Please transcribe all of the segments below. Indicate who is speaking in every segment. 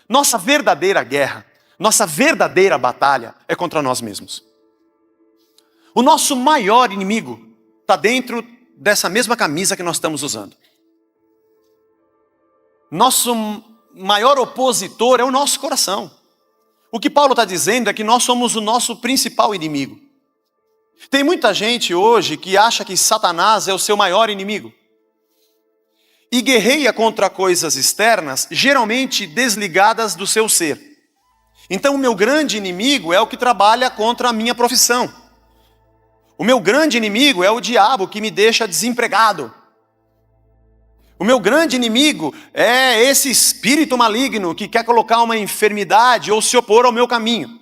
Speaker 1: Nossa verdadeira guerra, nossa verdadeira batalha é contra nós mesmos. O nosso maior inimigo está dentro dessa mesma camisa que nós estamos usando. Nosso maior opositor é o nosso coração. O que Paulo está dizendo é que nós somos o nosso principal inimigo. Tem muita gente hoje que acha que Satanás é o seu maior inimigo. E guerreia contra coisas externas, geralmente desligadas do seu ser. Então o meu grande inimigo é o que trabalha contra a minha profissão. O meu grande inimigo é o diabo que me deixa desempregado. O meu grande inimigo é esse espírito maligno que quer colocar uma enfermidade ou se opor ao meu caminho.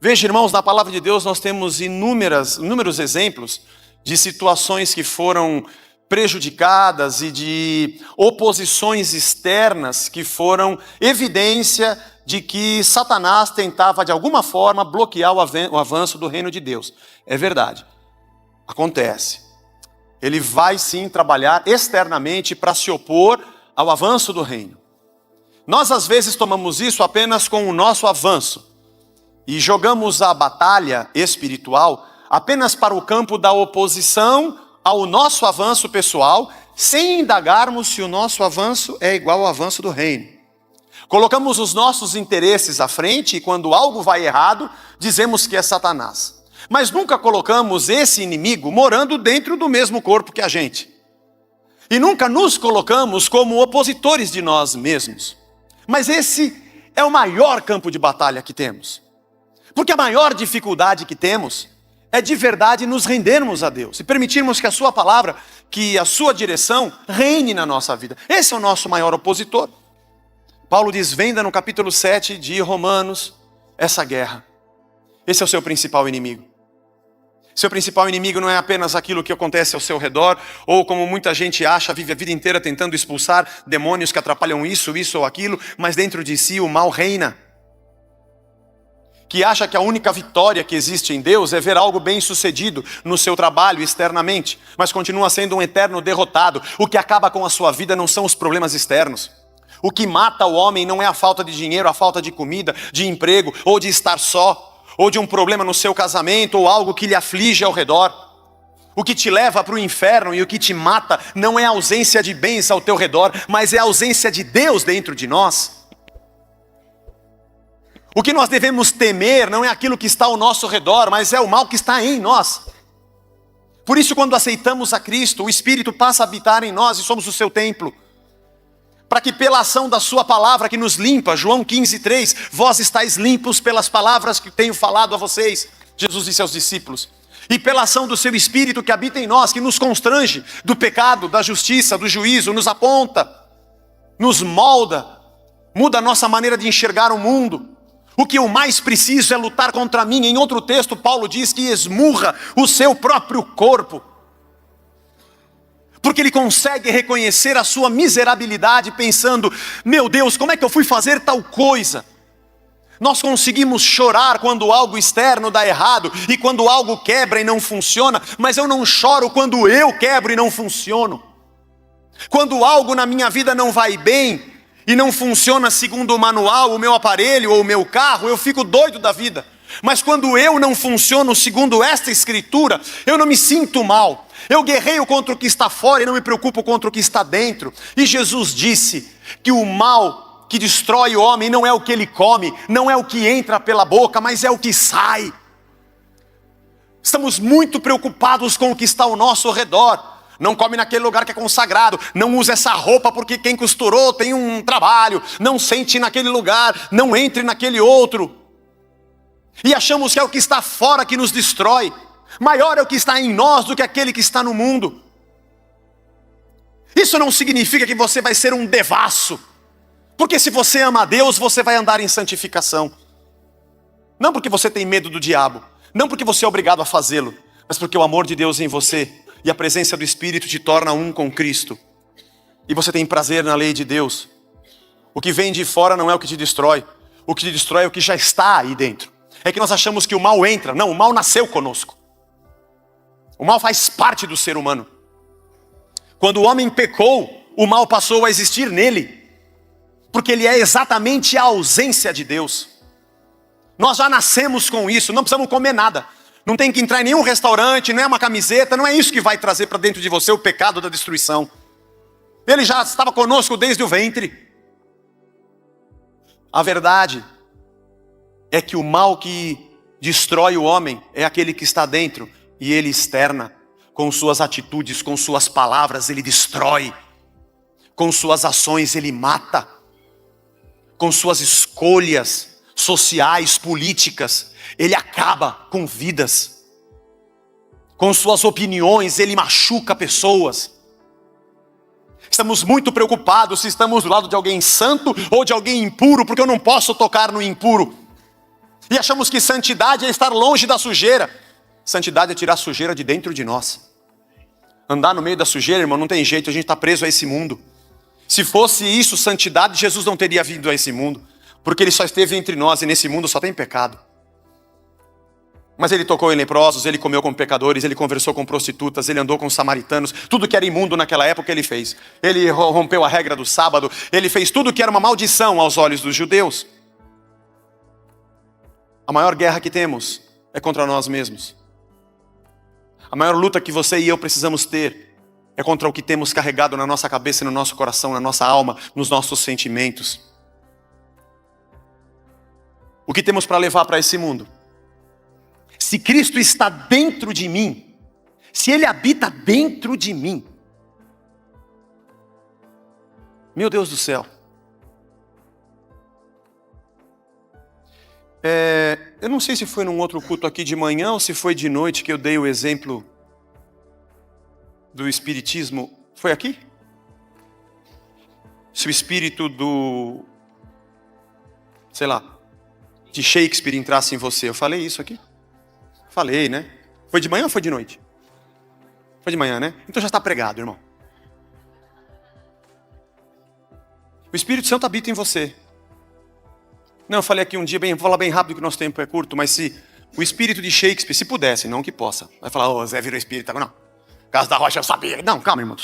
Speaker 1: Veja, irmãos, na palavra de Deus nós temos inúmeros exemplos de situações que foram prejudicadas e de oposições externas que foram evidência de que Satanás tentava de alguma forma bloquear o avanço do reino de Deus. É verdade, acontece. Ele vai sim trabalhar externamente para se opor ao avanço do reino. Nós às vezes tomamos isso apenas com o nosso avanço e jogamos a batalha espiritual apenas para o campo da oposição ao nosso avanço pessoal, sem indagarmos se o nosso avanço é igual ao avanço do reino. Colocamos os nossos interesses à frente e quando algo vai errado, dizemos que é Satanás. Mas nunca colocamos esse inimigo morando dentro do mesmo corpo que a gente. E nunca nos colocamos como opositores de nós mesmos. Mas esse é o maior campo de batalha que temos. Porque a maior dificuldade que temos é de verdade nos rendermos a Deus. E permitirmos que a sua palavra, que a sua direção reine na nossa vida. Esse é o nosso maior opositor. Paulo desvenda no capítulo 7 de Romanos essa guerra. Esse é o seu principal inimigo. Seu principal inimigo não é apenas aquilo que acontece ao seu redor, ou como muita gente acha, vive a vida inteira tentando expulsar demônios que atrapalham isso ou aquilo, mas dentro de si o mal reina. Que acha que a única vitória que existe em Deus é ver algo bem sucedido no seu trabalho externamente, mas continua sendo um eterno derrotado. O que acaba com a sua vida não são os problemas externos. O que mata o homem não é a falta de dinheiro, a falta de comida, de emprego, ou de estar só, ou de um problema no seu casamento, ou algo que lhe aflige ao redor. O que te leva para o inferno e o que te mata não é a ausência de bens ao teu redor, mas é a ausência de Deus dentro de nós. O que nós devemos temer não é aquilo que está ao nosso redor, mas é o mal que está em nós. Por isso, quando aceitamos a Cristo, o Espírito passa a habitar em nós e somos o seu templo. Para que pela ação da sua palavra que nos limpa, João 15:3, vós estáis limpos pelas palavras que tenho falado a vocês, Jesus disse aos discípulos. E pela ação do seu Espírito que habita em nós, que nos constrange do pecado, da justiça, do juízo, nos aponta, nos molda, muda a nossa maneira de enxergar o mundo. O que eu mais preciso é lutar contra mim. Em outro texto, Paulo diz que esmurra o seu próprio corpo. Porque ele consegue reconhecer a sua miserabilidade pensando, meu Deus, como é que eu fui fazer tal coisa? Nós conseguimos chorar quando algo externo dá errado e quando algo quebra e não funciona, mas eu não choro quando eu quebro e não funciono. Quando algo na minha vida não vai bem e não funciona segundo o manual, o meu aparelho ou o meu carro, eu fico doido da vida. Mas quando eu não funciono segundo esta escritura, eu não me sinto mal. Eu guerreio contra o que está fora e não me preocupo contra o que está dentro. E Jesus disse que o mal que destrói o homem não é o que ele come, não é o que entra pela boca, mas é o que sai. Estamos muito preocupados com o que está ao nosso redor. Não come naquele lugar que é consagrado, não use essa roupa porque quem costurou tem um trabalho, não sente naquele lugar, não entre naquele outro. E achamos que é o que está fora que nos destrói. Maior é o que está em nós do que aquele que está no mundo. Isso não significa que você vai ser um devasso. Porque se você ama a Deus, você vai andar em santificação. Não porque você tem medo do diabo. Não porque você é obrigado a fazê-lo. Mas porque o amor de Deus em você e a presença do Espírito te torna um com Cristo. E você tem prazer na lei de Deus. O que vem de fora não é o que te destrói. O que te destrói é o que já está aí dentro. É que nós achamos que o mal entra. Não, o mal nasceu conosco. O mal faz parte do ser humano. Quando o homem pecou, o mal passou a existir nele. Porque ele é exatamente a ausência de Deus. Nós já nascemos com isso, não precisamos comer nada. Não tem que entrar em nenhum restaurante, não é uma camiseta, não é isso que vai trazer para dentro de você o pecado da destruição. Ele já estava conosco desde o ventre. A verdade é que o mal que destrói o homem é aquele que está dentro e ele externa. Com suas atitudes, com suas palavras, ele destrói. Com suas ações, ele mata. Com suas escolhas sociais, políticas, ele acaba com vidas. Com suas opiniões, ele machuca pessoas. Estamos muito preocupados se estamos do lado de alguém santo ou de alguém impuro, porque eu não posso tocar no impuro. E achamos que santidade é estar longe da sujeira. Santidade é tirar a sujeira de dentro de nós. Andar no meio da sujeira, irmão, não tem jeito, a gente está preso a esse mundo. Se fosse isso, santidade, Jesus não teria vindo a esse mundo, porque ele só esteve entre nós e nesse mundo só tem pecado. Mas ele tocou em leprosos, ele comeu com pecadores, ele conversou com prostitutas, ele andou com samaritanos, tudo que era imundo naquela época ele fez. Ele rompeu a regra do sábado, ele fez tudo que era uma maldição aos olhos dos judeus. A maior guerra que temos é contra nós mesmos. A maior luta que você e eu precisamos ter é contra o que temos carregado na nossa cabeça, no nosso coração, na nossa alma, nos nossos sentimentos. O que temos para levar para esse mundo? Se Cristo está dentro de mim, se Ele habita dentro de mim, meu Deus do céu. Eu não sei se foi num outro culto aqui de manhã ou se foi de noite que eu dei o exemplo do espiritismo. Foi aqui? Se o espírito de Shakespeare entrasse em você. Eu falei isso aqui? Falei, né? Foi de manhã ou foi de noite? Foi de manhã, né? Então já está pregado, irmão. O Espírito Santo habita em você. Não, eu falei aqui um dia, vou falar bem rápido que o nosso tempo é curto, mas se o espírito de Shakespeare, se pudesse, não que possa, vai falar, Zé virou espírita, não. Caso da Rocha eu sabia. Não, calma, irmão,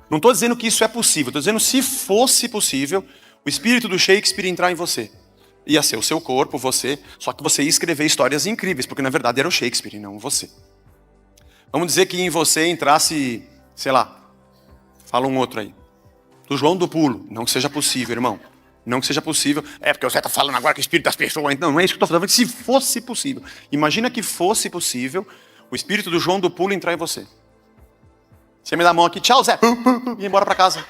Speaker 1: não estou dizendo que isso é possível, estou dizendo se fosse possível, o espírito do Shakespeare entrar em você. Ia ser o seu corpo, você, só que você ia escrever histórias incríveis, porque na verdade era o Shakespeare e não você. Vamos dizer que em você entrasse, fala um outro aí, do João do Pulo, não que seja possível, irmão. Não que seja possível, porque você está falando agora que o espírito das pessoas, não é isso que eu estou falando, se fosse possível. Imagina que fosse possível o espírito do João do Pulo entrar em você. Você me dá a mão aqui, tchau Zé, e ir embora para casa.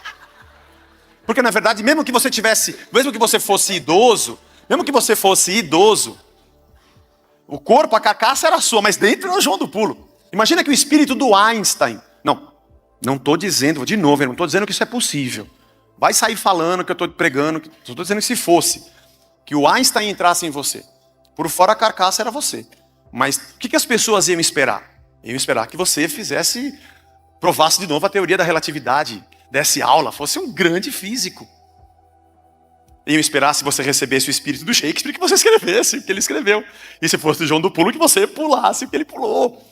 Speaker 1: Porque na verdade, mesmo que você fosse idoso, o corpo, a carcaça era sua, mas dentro era o João do Pulo. Imagina que o espírito do Einstein, não estou dizendo, de novo, eu não estou dizendo que isso é possível. Vai sair falando que eu estou pregando, estou dizendo que se fosse, que o Einstein entrasse em você, por fora a carcaça era você. Mas o que as pessoas iam esperar? Iam esperar que você provasse de novo a teoria da relatividade, desse aula, fosse um grande físico. Iam esperar, se você recebesse o espírito do Shakespeare, que você escrevesse o que ele escreveu. E se fosse do João do Pulo, que você pulasse o que ele pulou.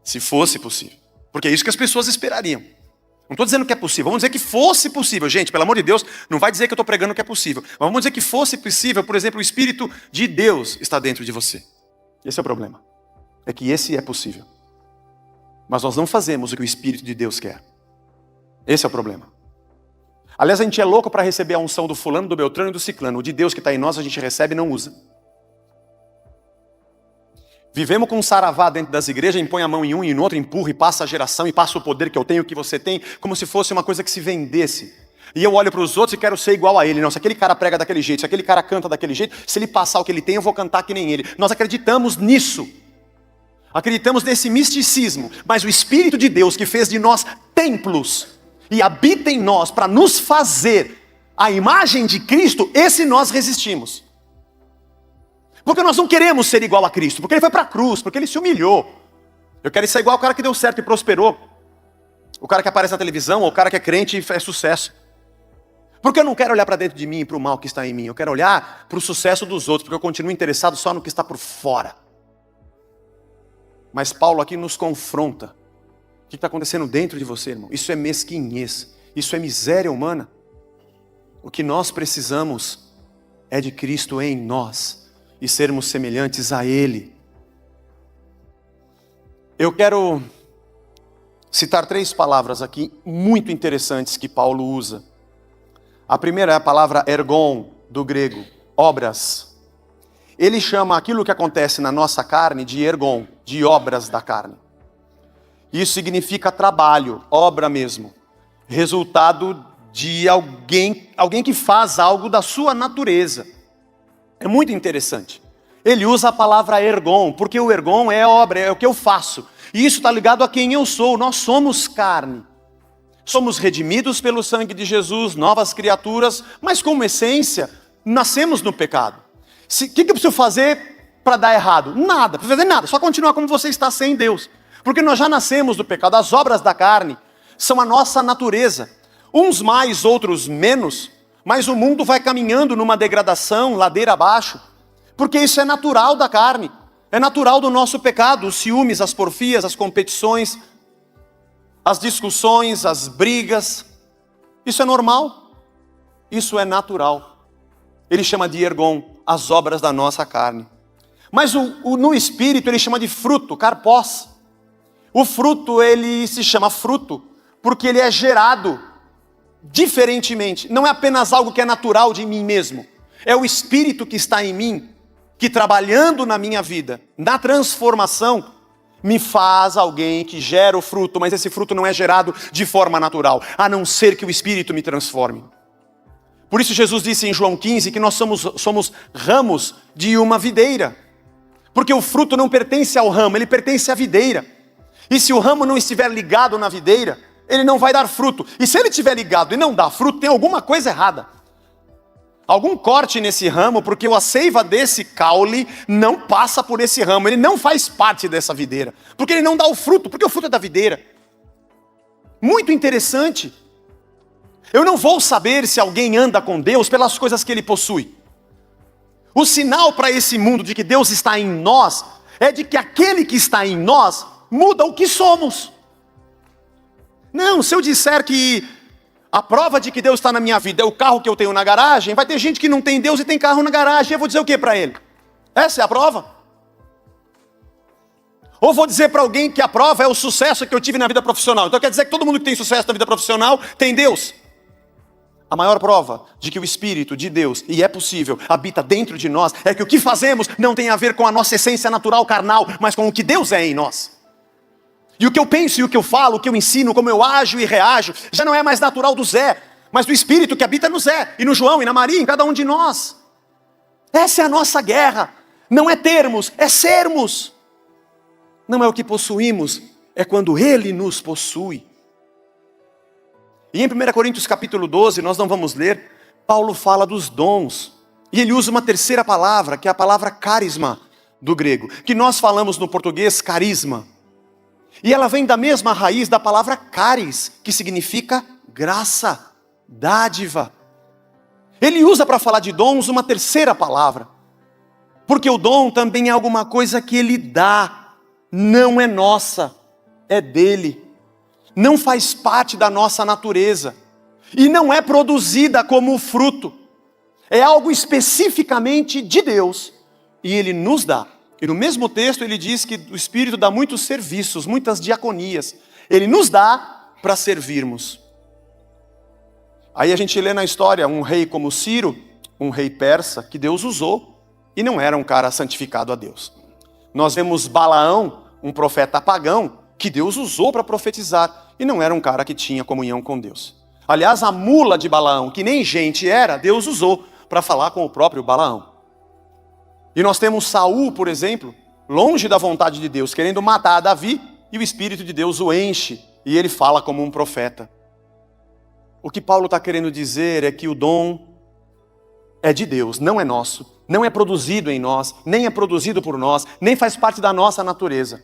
Speaker 1: Se fosse possível. Porque é isso que as pessoas esperariam. Não estou dizendo que é possível, vamos dizer que fosse possível. Gente, pelo amor de Deus, não vai dizer que eu estou pregando que é possível. Mas vamos dizer que fosse possível, por exemplo, o Espírito de Deus está dentro de você. Esse é o problema. É que esse é possível. Mas nós não fazemos o que o Espírito de Deus quer. Esse é o problema. Aliás, a gente é louco para receber a unção do fulano, do beltrano e do ciclano. O de Deus que está em nós, a gente recebe e não usa. Vivemos com um saravá dentro das igrejas, impõe a mão em um e no outro, empurra e passa a geração e passa o poder que eu tenho, que você tem, como se fosse uma coisa que se vendesse. E eu olho para os outros e quero ser igual a ele. Não, se aquele cara prega daquele jeito, se aquele cara canta daquele jeito, se ele passar o que ele tem, eu vou cantar que nem ele. Nós acreditamos nisso. Acreditamos nesse misticismo. Mas o Espírito de Deus que fez de nós templos e habita em nós para nos fazer a imagem de Cristo, esse nós resistimos. Porque nós não queremos ser igual a Cristo, porque Ele foi para a cruz, porque Ele se humilhou. Eu quero ser igual ao cara que deu certo e prosperou. O cara que aparece na televisão, ou o cara que é crente e faz sucesso. Porque eu não quero olhar para dentro de mim e para o mal que está em mim. Eu quero olhar para o sucesso dos outros, porque eu continuo interessado só no que está por fora. Mas Paulo aqui nos confronta. O que está acontecendo dentro de você, irmão? Isso é mesquinhez. Isso é miséria humana. O que nós precisamos é de Cristo em nós e sermos semelhantes a Ele. Eu quero citar 3 palavras aqui muito interessantes que Paulo usa. A primeira é a palavra ergon, do grego, obras. Ele chama aquilo que acontece na nossa carne de ergon, de obras da carne. Isso significa trabalho, obra mesmo. Resultado de alguém que faz algo da sua natureza. É muito interessante. Ele usa a palavra ergon, porque o ergon é obra, é o que eu faço. E isso está ligado a quem eu sou. Nós somos carne. Somos redimidos pelo sangue de Jesus, novas criaturas, mas como essência, nascemos no pecado. O que eu preciso fazer para dar errado? Nada, não precisa fazer nada, só continuar como você está sem Deus. Porque nós já nascemos do pecado, as obras da carne são a nossa natureza. Uns mais, outros menos, mas o mundo vai caminhando numa degradação, ladeira abaixo, porque isso é natural da carne, é natural do nosso pecado, os ciúmes, as porfias, as competições, as discussões, as brigas. Isso é normal, isso é natural. Ele chama de ergon, as obras da nossa carne. Mas no espírito ele chama de fruto, karpós. O fruto ele se chama fruto porque ele é gerado diferentemente. Não é apenas algo que é natural de mim mesmo. É o Espírito que está em mim, que trabalhando na minha vida, na transformação, me faz alguém que gera o fruto, mas esse fruto não é gerado de forma natural, a não ser que o Espírito me transforme. Por isso Jesus disse em João 15 que nós somos ramos de uma videira. Porque o fruto não pertence ao ramo, ele pertence à videira. E se o ramo não estiver ligado na videira, ele não vai dar fruto. E se ele estiver ligado e não dá fruto, tem alguma coisa errada. Algum corte nesse ramo, porque a seiva desse caule não passa por esse ramo. Ele não faz parte dessa videira. Porque ele não dá o fruto, porque o fruto é da videira. Muito interessante. Eu não vou saber se alguém anda com Deus pelas coisas que ele possui. O sinal para esse mundo de que Deus está em nós, é de que aquele que está em nós muda o que somos. Não, se eu disser que a prova de que Deus está na minha vida é o carro que eu tenho na garagem, vai ter gente que não tem Deus e tem carro na garagem. Eu vou dizer o que para ele? Essa é a prova? Ou vou dizer para alguém que a prova é o sucesso que eu tive na vida profissional. Então quer dizer que todo mundo que tem sucesso na vida profissional tem Deus? A maior prova de que o Espírito de Deus, e é possível, habita dentro de nós, é que o que fazemos não tem a ver com a nossa essência natural carnal, mas com o que Deus é em nós. E o que eu penso e o que eu falo, o que eu ensino, como eu ajo e reajo, já não é mais natural do Zé, mas do Espírito que habita no Zé, e no João, e na Maria, em cada um de nós. Essa é a nossa guerra. Não é termos, é sermos. Não é o que possuímos, é quando Ele nos possui. E em 1 Coríntios capítulo 12, nós não vamos ler, Paulo fala dos dons. E ele usa uma terceira palavra, que é a palavra carisma, do grego, que nós falamos no português carisma. E ela vem da mesma raiz da palavra caris, que significa graça, dádiva. Ele usa para falar de dons uma terceira palavra, porque o dom também é alguma coisa que ele dá, não é nossa, é dele. Não faz parte da nossa natureza, e não é produzida como fruto, é algo especificamente de Deus, e Ele nos dá. E no mesmo texto ele diz que o Espírito dá muitos serviços, muitas diaconias, Ele nos dá para servirmos. Aí a gente lê na história um rei como Ciro, um rei persa, que Deus usou, e não era um cara santificado a Deus. Nós vemos Balaão, um profeta pagão, que Deus usou para profetizar, e não era um cara que tinha comunhão com Deus. Aliás, a mula de Balaão, que nem gente era, Deus usou para falar com o próprio Balaão. E nós temos Saul, por exemplo, longe da vontade de Deus, querendo matar Davi, e o Espírito de Deus o enche, e ele fala como um profeta. O que Paulo está querendo dizer é que o dom é de Deus, não é nosso, não é produzido em nós, nem é produzido por nós, nem faz parte da nossa natureza.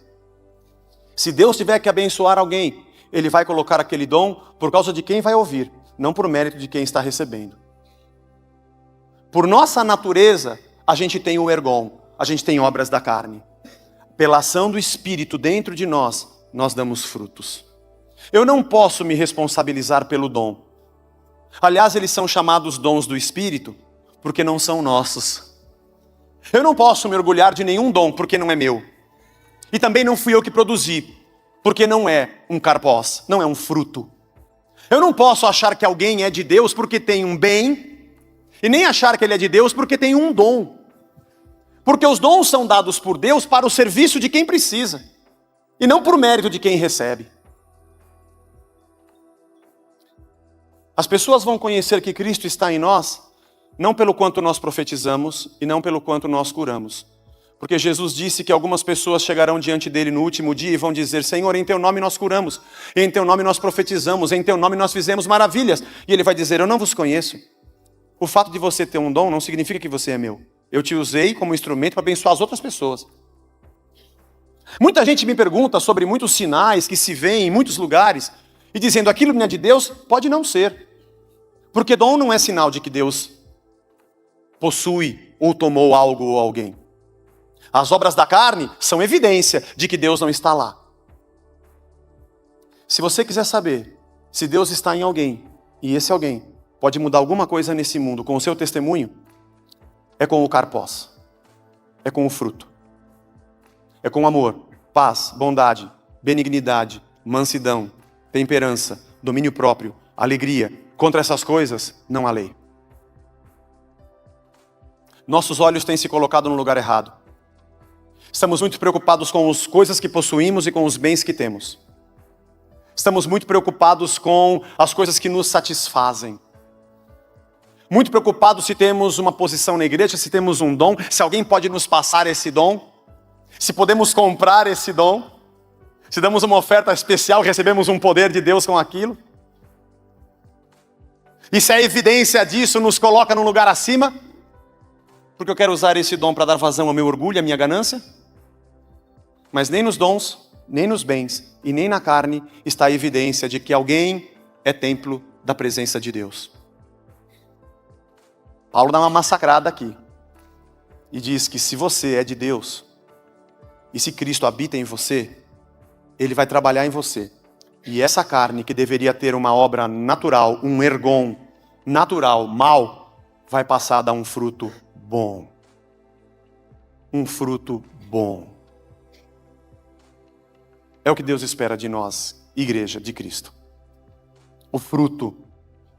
Speaker 1: Se Deus tiver que abençoar alguém, Ele vai colocar aquele dom por causa de quem vai ouvir, não por mérito de quem está recebendo. Por nossa natureza, a gente tem o ergon, a gente tem obras da carne. Pela ação do Espírito dentro de nós, nós damos frutos. Eu não posso me responsabilizar pelo dom. Aliás, eles são chamados dons do Espírito porque não são nossos. Eu não posso me orgulhar de nenhum dom porque não é meu. E também não fui eu que produzi, porque não é um karpós, não é um fruto. Eu não posso achar que alguém é de Deus porque tem um bem, e nem achar que ele é de Deus porque tem um dom. Porque os dons são dados por Deus para o serviço de quem precisa, e não por mérito de quem recebe. As pessoas vão conhecer que Cristo está em nós, não pelo quanto nós profetizamos e não pelo quanto nós curamos. Porque Jesus disse que algumas pessoas chegarão diante dele no último dia e vão dizer: Senhor, em teu nome nós curamos, em teu nome nós profetizamos, em teu nome nós fizemos maravilhas. E ele vai dizer: eu não vos conheço. O fato de você ter um dom não significa que você é meu. Eu te usei como instrumento para abençoar as outras pessoas. Muita gente me pergunta sobre muitos sinais que se vêem em muitos lugares, e dizendo: aquilo não é de Deus, pode não ser. Porque dom não é sinal de que Deus possui ou tomou algo ou alguém. As obras da carne são evidência de que Deus não está lá. Se você quiser saber se Deus está em alguém, e esse alguém pode mudar alguma coisa nesse mundo com o seu testemunho, é com o karpós, é com o fruto, é com amor, paz, bondade, benignidade, mansidão, temperança, domínio próprio, alegria. Contra essas coisas, não há lei. Nossos olhos têm se colocado no lugar errado. Estamos muito preocupados com as coisas que possuímos e com os bens que temos. Estamos muito preocupados com as coisas que nos satisfazem. Muito preocupados se temos uma posição na igreja, se temos um dom, se alguém pode nos passar esse dom, se podemos comprar esse dom, se damos uma oferta especial, recebemos um poder de Deus com aquilo. E se a evidência disso nos coloca num lugar acima, porque eu quero usar esse dom para dar vazão ao meu orgulho, à minha ganância? Mas nem nos dons, nem nos bens e nem na carne está a evidência de que alguém é templo da presença de Deus. Paulo dá uma massacrada aqui e diz que se você é de Deus e se Cristo habita em você, Ele vai trabalhar em você. E essa carne que deveria ter uma obra natural, um ergon natural, mal, vai passar a dar um fruto bom. Um fruto bom. É o que Deus espera de nós, igreja de Cristo. O fruto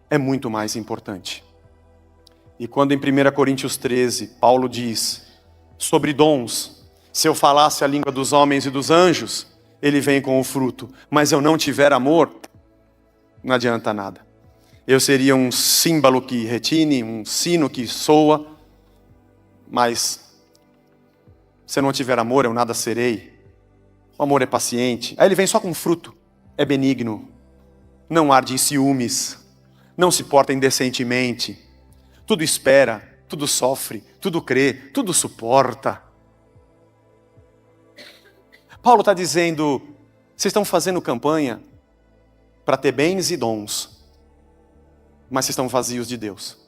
Speaker 1: é muito mais importante. E quando em 1 Coríntios 13, Paulo diz sobre dons: se eu falasse a língua dos homens e dos anjos, ele vem com o fruto, mas eu não tiver amor, não adianta nada. Eu seria um símbolo que retine, um sino que soa, mas se eu não tiver amor, eu nada serei. O amor é paciente. Aí ele vem só com fruto. É benigno. Não arde em ciúmes. Não se porta indecentemente. Tudo espera, tudo sofre, tudo crê, tudo suporta. Paulo está dizendo: vocês estão fazendo campanha para ter bens e dons, mas vocês estão vazios de Deus.